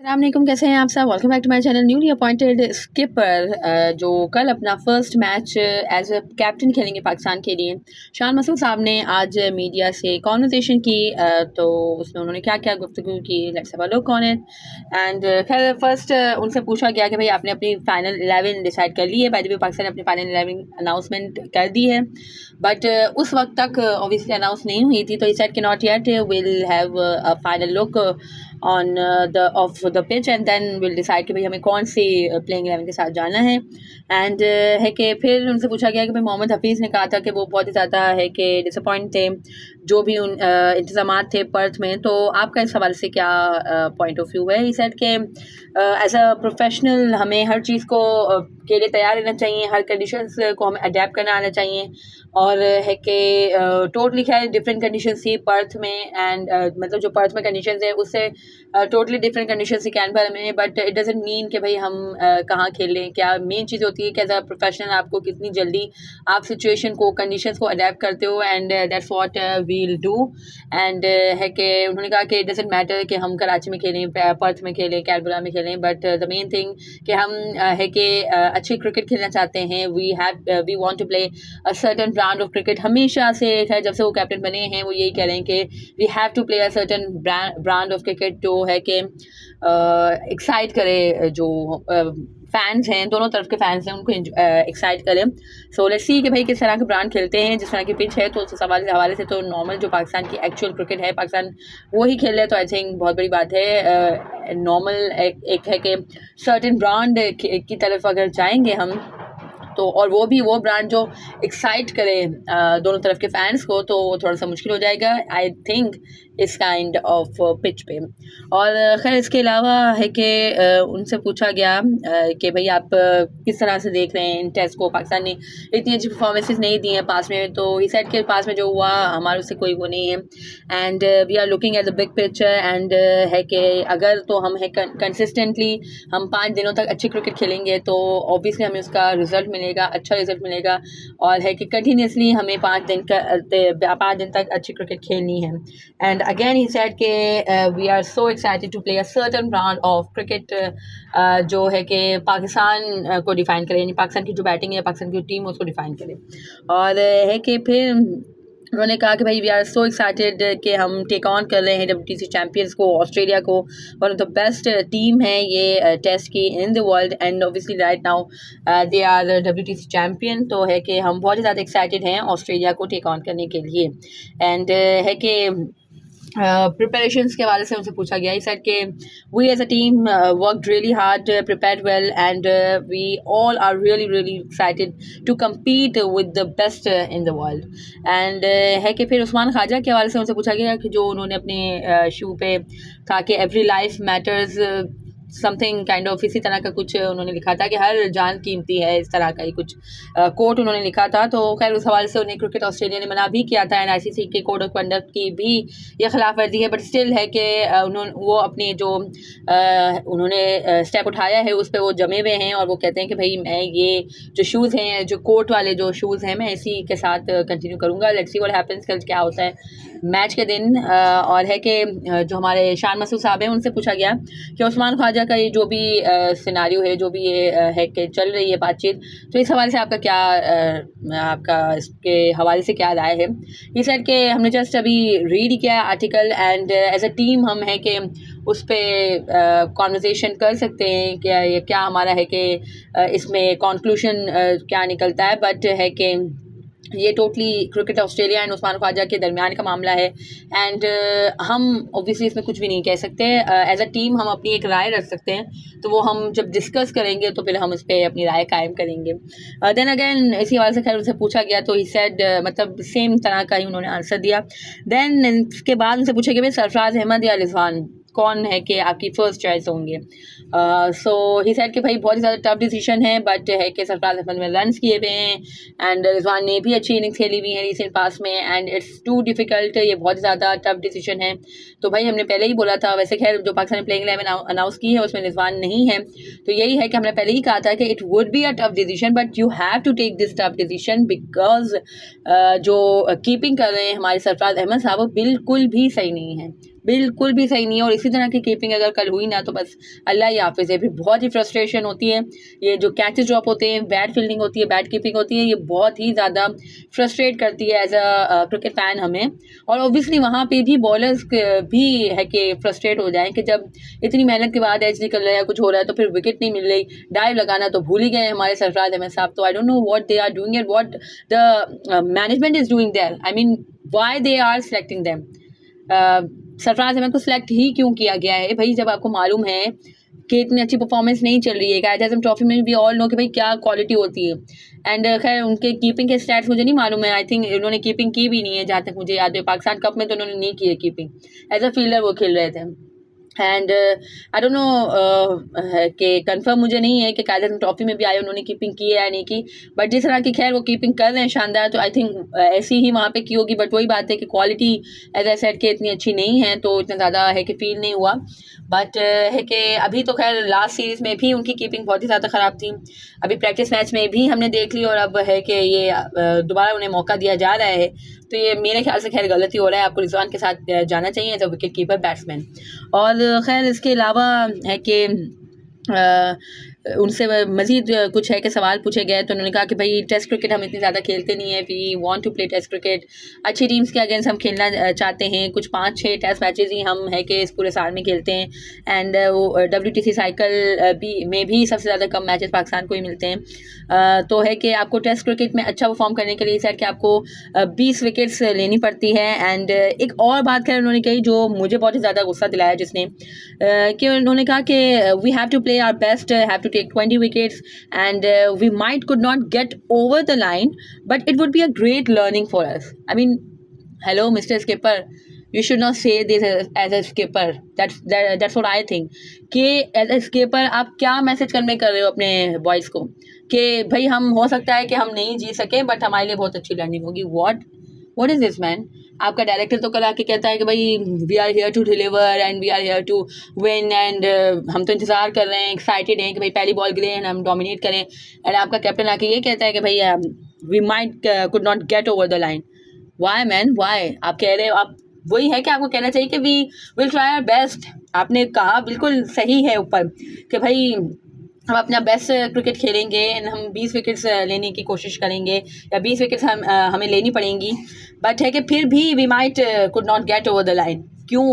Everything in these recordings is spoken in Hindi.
अस्सलामुअलैकुम, कैसे हैं आप सब। Welcome back to my channel. Newly appointed skipper जो कल अपना first match as a captain खेलेंगे पाकिस्तान के लिए, शान मसूद साहब ने आज मीडिया से कॉन्वर्सेशन की। तो उसमें उन्होंने क्या क्या गुफ्तगू की, let's have a look on it. And खैर फर्स्ट उनसे पूछा गया कि भाई आपने अपनी फाइनल 11 डिसाइड कर ली है। बाय द वे पाकिस्तान ने अपनी फाइनल 11 अनाउंसमेंट कर दी है, बट उस वक्त तक ऑब्वियसली अनाउंस नहीं हुई थी। तो ही सेड कि not yet, will have a final look on the of the pitch and then will decide कि भाई हमें कौन सी प्लेइंग 11 के साथ जाना है। एंड है कि फिर उनसे पूछा गया कि भाई मोहम्मद हफीज़ ने कहा था कि वो बहुत ही ज़्यादा है कि डिसअपॉइंट थे जो भी उन इंतजाम थे पर्थ में। तो आपका इस हवाले से क्या पॉइंट ऑफ व्यू है। ही सेड कि एज अ प्रोफेशनल हमें हर चीज़ को के लिए तैयार रहना चाहिए, हर कंडीशंस को हमें अडेप्ट करना आना चाहिए। और है कि टोटली खैर डिफरेंट कंडीशंस थी पर्थ में एंड मतलब जो पर्थ में कंडीशंस है उससे टोटली डिफरेंट कंडीशंस थी कैनबरा में। बट इट डजंट मीन कि भाई हम कहाँ खेलें। क्या मेन चीज़ होती है कि एज अ प्रोफेशनल आपको कितनी जल्दी आप सिचुएशन को कंडीशंस को अडेप्ट करते हो, and that's what we'll do. And है कि उन्होंने कहा कि इट डजंट मैटर कि हम कराची में खेलें, पर्थ में खेलें, कैनबरा में खेलें, बट द मेन थिंग कि हम है कि अच्छी क्रिकेट खेलना चाहते हैं। We want to play a certain brand of cricket. हमेशा से खैर जब से वो कैप्टन बने हैं वो यही कह रहे हैं कि we have to play a certain brand of cricket जो है कि एक्साइट करे जो फैंस हैं, दोनों तरफ के फैंस हैं, उनको एक्साइट करें। सो लेट्स सी कि भाई किस तरह के ब्रांड खेलते हैं, जिस तरह की पिच है। तो उस हवाले से तो नॉर्मल जो पाकिस्तान की एक्चुअल क्रिकेट है पाकिस्तान वो ही खेल रहे, तो आई थिंक बहुत बड़ी बात है। नॉर्मल एक है कि सर्टेन ब्रांड की तरफ अगर जाएंगे हम तो, और वो भी वो ब्रांड जो एक्साइट करे दोनों तरफ के फैंस को, तो थोड़ा सा मुश्किल हो जाएगा आई थिंक इस काइंड ऑफ पिच पे। और खैर इसके अलावा है कि उनसे पूछा गया कि भाई आप किस तरह से देख रहे हैं इन टेस्ट को। पाकिस्तान ने इतनी अच्छी परफॉर्मेंसेस नहीं दी हैं पास में, तो इस साइड के पास में जो हुआ हमारे उससे कोई वो नहीं है। And we are looking at the big picture. And है कि अगर तो हम है कंसिस्टेंटली हम 5 दिनों तक अच्छी क्रिकेट खेलेंगे तो ऑब्वियसली हमें उसका रिजल्ट मिलेगा, अच्छा रिजल्ट मिलेगा। और है कि कंटिन्यूसली हमें 5 दिन तक अच्छी क्रिकेट खेलनी है। एंड अगेन ही सेड कि we are so excited to play a certain brand of cricket जो है कि पाकिस्तान को डिफाइन करे, यानी पाकिस्तान की जो बैटिंग है, पाकिस्तान की टीम उसको डिफाइन करे। और है कि फिर उन्होंने कहा कि भाई वी आर सो एक्साइटेड कि हम टेक ऑन कर रहे हैं WTC चैम्पियंस को, ऑस्ट्रेलिया को। One of the best team है ये टेस्ट की in the world, and obviously right now they are WTC champion. तो है कि हम बहुत ज़्यादा एक्साइटेड हैं ऑस्ट्रेलिया को टेक ऑन करने के लिए। एंड है कि प्रिपरेशंस के हवाले से उनसे पूछा गया। इस के we as a team worked really hard, prepared well, and we all are really excited to compete with the best in the world। And है कि फिर उस्मान ख्वाजा के हवाले से उनसे पूछा गया कि जो उन्होंने अपने शू पे कहा कि every life matters something kind of, इसी तरह का कुछ उन्होंने लिखा था कि हर जान कीमती है, इस तरह का ही कुछ कोट उन्होंने लिखा था। तो खैर उस हवाले से उन्हें क्रिकेट ऑस्ट्रेलिया ने मना भी किया था, एंड ICC के कोड ऑफ कंडक्ट की भी ये खिलाफ वर्जी है। बट स्टिल है कि उन्होंने वो अपने जो उन्होंने स्टेप उठाया है उस पर वो जमे हुए हैं, और वो कहते हैं कि भाई मैं ये जो शूज़ हैं, जो कोट वाले जो शूज़ हैं, मैं इसी के साथ कंटिन्यू करूँगा। लेट्स सी व्हाट हैपेंस, कल क्या होता है मैच के दिन। और है कि जो हमारे शान मसूद साहब हैं उनसे पूछा गया कि उस्मान ख्वाजा का ये जो भी सिनारियो है, जो भी ये है कि चल रही है बातचीत, तो इस हवाले से आपका क्या आपका इसके हवाले से क्या राय है। ये सेड कि हमने जस्ट अभी रीड किया article, and as a team हम है कि उस पर कॉन्वर्सेशन कर सकते हैं कि ये क्या हमारा है कि इसमें कंक्लूजन क्या निकलता है। बट है कि ये totally cricket Australia and Usman Khawaja के दरमियान का मामला है, एंड हम ऑब्वियसली इसमें कुछ भी नहीं कह सकते। एज अ टीम हम अपनी एक राय रख सकते हैं, तो वो हम जब डिस्कस करेंगे तो फिर हम इस पर अपनी राय कायम करेंगे। देन अगेन इसी हवाले से खैर उनसे पूछा गया, तो ही सेड मतलब सेम तरह का ही उन्होंने आंसर दिया। देन इसके बाद उनसे पूछा गया भाई सरफराज अहमद या रिजवान कौन है कि आपकी फ़र्स्ट चॉइस होंगे। सो ही सेड कि भाई बहुत ही ज़्यादा टफ डिसीजन है, बट है कि सरफराज अहमद में रन्स किए हुए हैं, एंड रिजवान ने भी अच्छी इनिंग्स खेली हुई है रिसेंट पास में, एंड इट्स टू डिफ़िकल्ट, ये बहुत ज़्यादा टफ डिसीजन है। तो भाई हमने पहले ही बोला था, वैसे खैर जो पाकिस्तान ने प्लेइंग 11 अनाउंस की है उसमें रिजवान नहीं है, तो यही है कि हमने पहले ही कहा था कि it would be a tough decision, but you have to take this tough decision because जो कीपिंग कर रहे हैं हमारे सरफराज अहमद साहब वो बिल्कुल भी सही नहीं है। बिल्कुल भी सही नहीं है। और इसी तरह की कीपिंग अगर कल हुई ना तो बस अल्लाह ही हाफ़िज़ है। फिर बहुत ही फ्रस्ट्रेशन होती है, ये जो कैचेस ड्रॉप होते हैं, बैड फील्डिंग होती है, बैड कीपिंग होती है, ये बहुत ही ज़्यादा फ्रस्ट्रेट करती है एज अ क्रिकेट फ़ैन हमें। और ऑब्वियसली वहाँ पे भी बॉलर्स भी है कि फ्रस्ट्रेट हो जाएँ कि जब इतनी मेहनत के बाद एज निकल रहा है या कुछ हो रहा है तो फिर विकेट नहीं मिल रही, डाइव लगाना तो भूल ही गए हमारे सरफराज अहमद साहब। तो I don't know what they are doing and what the management is doing there. I mean why they are selecting them. Sarfaraz Ahmed को सिलेक्ट ही क्यों किया गया है भाई, जब आपको मालूम है कि इतनी अच्छी परफॉर्मेंस नहीं चल रही है। कायद आज़म ट्रॉफी में भी ऑल नो कि भाई क्या क्वालिटी होती है। एंड खैर उनके कीपिंग के स्टैट्स मुझे नहीं मालूम है, आई थिंक उन्होंने कीपिंग की भी नहीं है जहाँ तक मुझे याद है। पाकिस्तान कप में तो उन्होंने नहीं की है कीपिंग, एज अ फील्डर वो खेल रहे थे। एंड आई डोंट नो कि कंफर्म मुझे नहीं है कि कायद आज़म ट्रॉफी में भी आए उन्होंने कीपिंग की है या नहीं की, बट जिस तरह की खैर वो कीपिंग कर रहे हैं शानदार, तो आई थिंक ऐसी ही वहाँ पे की होगी। बट वही बात है कि क्वालिटी एज आई सेड के इतनी अच्छी नहीं है तो इतना ज़्यादा है कि फील नहीं हुआ। बट है कि अभी तो खैर लास्ट सीरीज़ में भी उनकी कीपिंग बहुत ही ज़्यादा ख़राब थी, अभी प्रैक्टिस मैच में भी हमने देख ली और अब है कि ये दोबारा उन्हें मौका दिया जा रहा है। तो ये मेरे ख्याल से खैर गलती हो रहा है, आपको रिजवान के साथ जाना चाहिए as a wicket keeper batsman. और खैर इसके अलावा है कि उनसे मज़ीद कुछ है कि सवाल पूछे गए तो उन्होंने कहा कि भाई टेस्ट क्रिकेट हम इतनी ज़्यादा खेलते नहीं है, we want to play test cricket, अच्छी टीम्स के अगेंस्ट हम खेलना चाहते हैं, कुछ 5-6 टेस्ट मैचेस ही हम है कि इस पूरे साल में खेलते हैं। एंड वो WTC साइकिल में भी सबसे ज़्यादा कम मैचेस पाकिस्तान को ही मिलते हैं। तो है कि आपको टेस्ट क्रिकेट में अच्छा परफॉर्म करने के लिए सर कि आपको 20 विकेट्स लेनी पड़ती है। एंड एक और बात खैर उन्होंने कही जो मुझे बहुत ही ज़्यादा गुस्सा दिलाया, जिसने कि उन्होंने कहा कि we have to play our best, have to take 20 wickets and we might could not get over the line, but it would be a great learning for us. I mean, hello Mr. Skipper, you should not say this as a skipper. That's what I think कि as a skipper आप क्या मैसेज कन्वे कर रहे हो अपने बॉयज़ को कि भाई हम हो सकता है कि हम नहीं जीत सके बट हमारे लिए बहुत अच्छी लर्निंग होगी। What is this man? आपका डायरेक्टर तो कल आके कहता है कि भाई we are here to deliver and we are here to win एंड हम तो इंतज़ार कर रहे हैं, एक्साइटेड हैं कि भाई पहली बॉल के लिए हम डोमिनेट करें। एंड आपका कैप्टन आके ये कहता है कि भाई we might could not get over the line. Why man why? आप कह रहे हो, आप वही है कि आपको कहना चाहिए कि we will try our best. आपने कहा बिल्कुल सही है ऊपर कि भाई हम अपना बेस्ट क्रिकेट खेलेंगे एंड हम 20 विकेट्स लेने की कोशिश करेंगे या 20 विकेट्स हमें लेनी पड़ेंगी, बट है कि फिर भी we might could not get over the line. क्यों?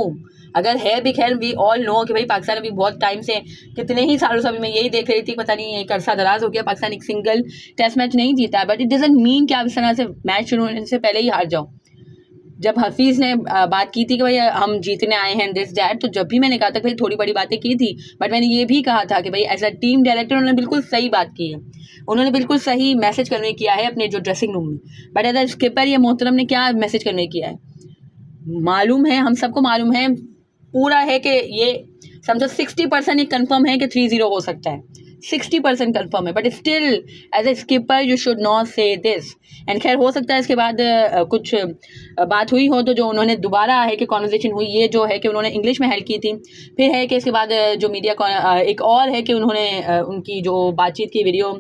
अगर है भी खैर वी ऑल नो कि भाई पाकिस्तान अभी बहुत टाइम से, कितने ही सालों से अभी मैं यही देख रही थी, पता नहीं एक अरसा दराज हो गया पाकिस्तान एक सिंगल टेस्ट मैच नहीं जीता है। बट इट डजंट मीन कि आप इस तरह से मैच शुरू होने से पहले ही हार जाओ। जब हफीज़ ने बात की थी कि भाई हम जीतने आए हैं दिस दैट, तो जब भी मैंने कहा था भाई थोड़ी बड़ी बातें की थी, बट मैंने ये भी कहा था कि भाई एज अ टीम डायरेक्टर उन्होंने बिल्कुल सही बात की है, उन्होंने बिल्कुल सही मैसेज कन्वे किया है अपने जो ड्रेसिंग रूम में। बट एज अ स्किपर ये मोहतरम ने क्या मैसेज कन्वे किया है मालूम है, हम सबको मालूम है पूरा है कि ये समझो 60% ही कन्फर्म है कि 3-0 हो सकता है, 60% कन्फर्म है, but still as a skipper you should not say this. And खैर हो सकता है इसके बाद कुछ बात हुई हो तो जो उन्होंने दोबारा है कि कॉन्वर्जेशन हुई, ये जो है कि उन्होंने इंग्लिश में हेल्प की थी, फिर है कि इसके बाद जो मीडिया एक और है कि उन्होंने उनकी जो बातचीत की वीडियो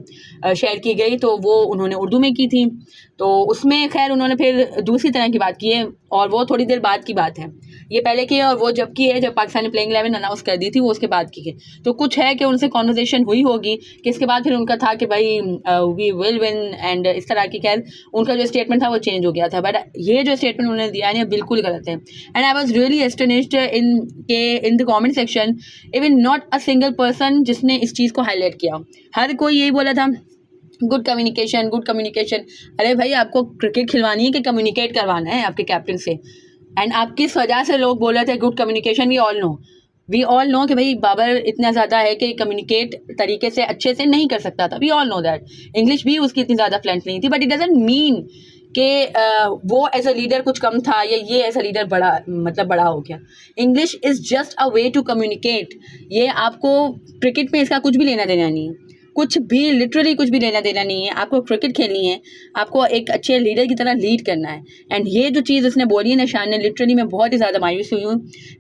शेयर की गई तो वो उन्होंने उर्दू में की थी, तो उसमें खैर उन्होंने फिर दूसरी तरह की बात की है और वो थोड़ी देर बाद की बात है, ये पहले की है और वो जब की है जब पाकिस्तानी प्लेइंग 11 अनाउंस कर दी थी वो उसके बाद की है। तो कुछ है कि उनसे कॉन्वर्जेशन हुई होगी कि इसके बाद फिर उनका था कि भाई वी विल विन एंड इस तरह की, खैर उनका जो स्टेटमेंट था वो चेंज हो गया था। बट ये जो स्टेटमेंट उन्होंने दिया है बिल्कुल गलत है। And I was really astonished in the comment section, even not a single person जिसने इस चीज़ को हाईलाइट किया। हर कोई यही बोला था गुड कम्युनिकेशन, गुड कम्युनिकेशन। अरे भाई आपको क्रिकेट खिलवानी है कि कम्युनिकेट करवाना है आपके कैप्टन से? एंड आप किस वजह से लोग बोल रहे थे good communication? We all know कि भाई बाबर इतना ज़्यादा है कि कम्युनिकेट तरीके से अच्छे से नहीं कर सकता था, we all know that. English भी उसकी इतनी ज़्यादा फ्लुएंट नहीं थी, बट इट डजंट मीन कि वो एज अ लीडर कुछ कम था या ये एज अ लीडर बड़ा हो गया। English is just a way to communicate. ये आपको क्रिकेट में इसका कुछ भी लेना देना नहीं है। कुछ भी लिटरली कुछ भी लेना देना नहीं है। आपको क्रिकेट खेलनी है, आपको एक अच्छे लीडर की तरह लीड करना है। एंड ये जो चीज़ उसने बोली है ना शान ने, लिटरली मैं बहुत ही ज़्यादा मायूस हुई हूँ।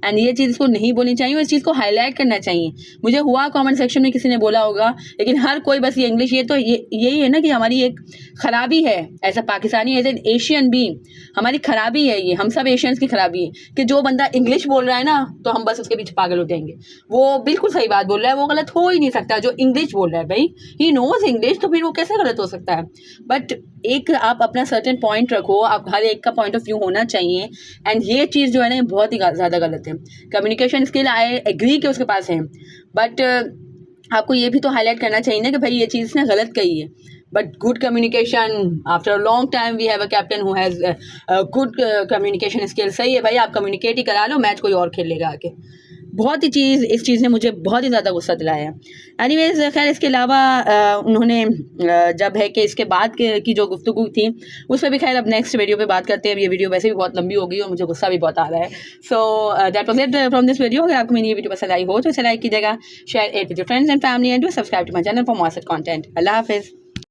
एंड ये चीज़ इसको नहीं बोलनी चाहिए और इस चीज़ को हाईलाइट करना चाहिए। मुझे हुआ कमेंट सेक्शन में किसी ने बोला होगा, लेकिन हर कोई बस ये इंग्लिश, ये तो यही है ना कि हमारी एक खराबी है as a Pakistani, as an Asian भी हमारी खराबी है ये, हम सब एशियंस की खराबी है कि जो बंदा इंग्लिश बोल रहा है ना तो हम बस उसके पीछे पागल हो जाएंगे। वो बिल्कुल सही बात बोल रहा है, वो गलत हो ही नहीं सकता। जो इंग्लिश बोल रहा है भाई, ही नोज इंग्लिश, तो फिर वो कैसे गलत हो सकता है। बट एक आप अपना सर्टेन पॉइंट रखो, आप हर एक का पॉइंट ऑफ व्यू होना चाहिए। एंड ये चीज़ जो है ना ये बहुत ही ज़्यादा गलत है। कम्युनिकेशन स्किल आई एग्री कि उसके पास है, बट आपको ये भी तो हाईलाइट करना चाहिए ना कि भाई ये चीज़ इसने गलत कही है। But good communication, after a long time we have a captain who has good communication skill. सही है भाई, आप कम्युनिकेट ही करा लो, मैच कोई और खेल लेगा आके। बहुत ही इस चीज़ ने मुझे बहुत ही ज़्यादा गुस्सा दिलाया है। एनीवेज खैर इसके अलावा उन्होंने जब है कि इसके बाद की जो गुफ्तगू थी उस पर भी खैर अब नेक्स्ट वीडियो पे बात करते हैं। ये वीडियो वैसे भी बहुत लंबी हो गई और मुझे गुस्सा भी बहुत आ रहा है। So that was it from this video. अगर आपको मेरी ये वीडियो पसंद आई हो तो इसे लाइक कीजिएगा, share it with your friends and family and do subscribe to my channel for more such content. अल्लाह हाफिज़।